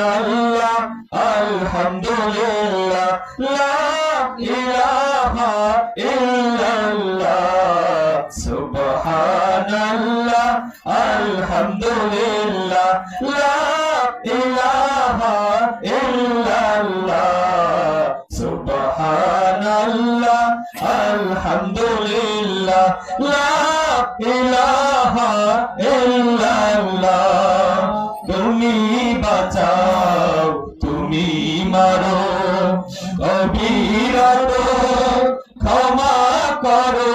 আল্লাহ আলহামদুলিল্লাহ লা ইলাহা ইল্লাল্লাহ সুবহানাল্লাহ আলহামদুলিল্লাহ লা ইলাহা ইল্লাল্লাহ সুবহানাল্লাহ আলহামদুলিল্লাহ লা ইলাহা ইল্লাল্লাহ তুমি বাঁচাও তুমি মারো অবিরত ক্ষমা করো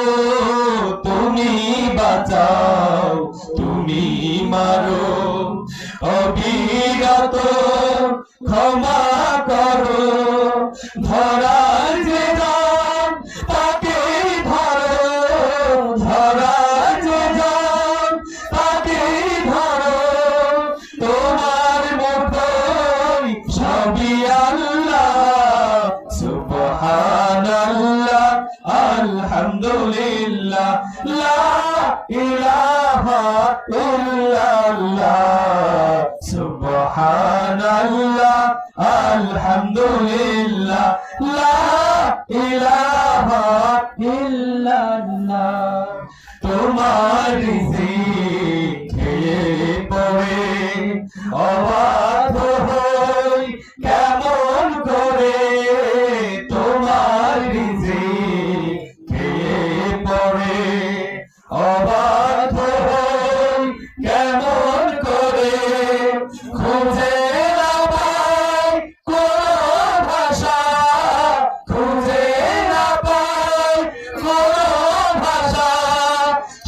তুমি বাঁচাও তুমি মারো অবিরত ক্ষমা করো ধরার যে দাম তাকে ধরো ধরার যে দাম তাকে ধরো তোমার মতোই সবই আল্লাহ সুবহানাল্লাহ আলহামদুলিল্লাহ লা ইলাহা ইল্লাল্লাহ সুবহানাল্লাহ আলহামদুলিল্লাহ লা ইলাহা ইল্লাল্লাহ তোমার রিজিক খেয়ে পড়ে অবাধ্য হই কেমন করে তোমার রিজিক খেয়ে পড়ে অবাধ্য হই কেমন করে খুঁজে না পাই কোনো ভাষা খুঁজে না পাই কোনো ভাষা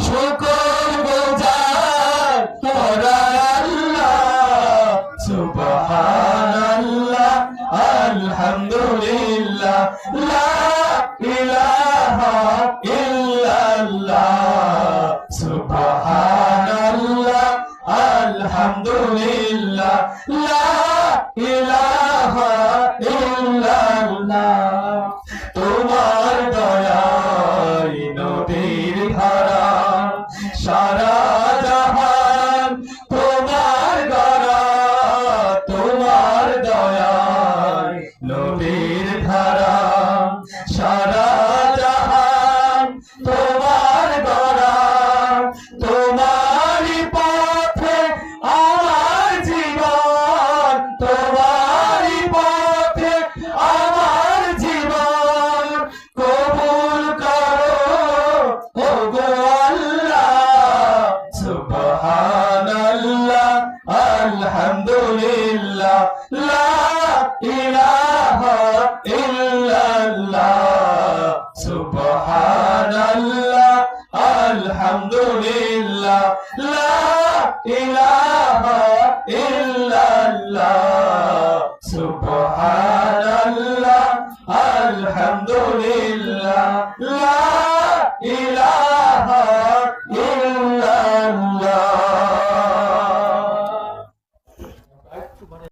শুকর গুজার তোরা আল্লাহ সুবহানাল্লাহ আলহামদুলিল্লাহ লা ইলাহা ইল্লাল্লাহ সুবহানাল্লাহ আলহামদুলিল্লাহ লা ইলাহা ইল্লাল্লাহ তোমার দয়ায় নদীর ধারা সারা জাহান তোমার গড়া তোমার দয়ায় নদীর ধারা সারা জাহান তোমার গড়া তোমারই পথে আমার জীবন তোমারই পথে আমার জীবন কবুল করো ওগো আল্লাহ সুবহানাল্লাহ আলহামদুলিল্লাহ লা ইলাহা ইল্লাল্লাহ সুবহানাল্লাহ আলহামদুলিল্লাহ লা ইলাহা ইল্লাল্লাহ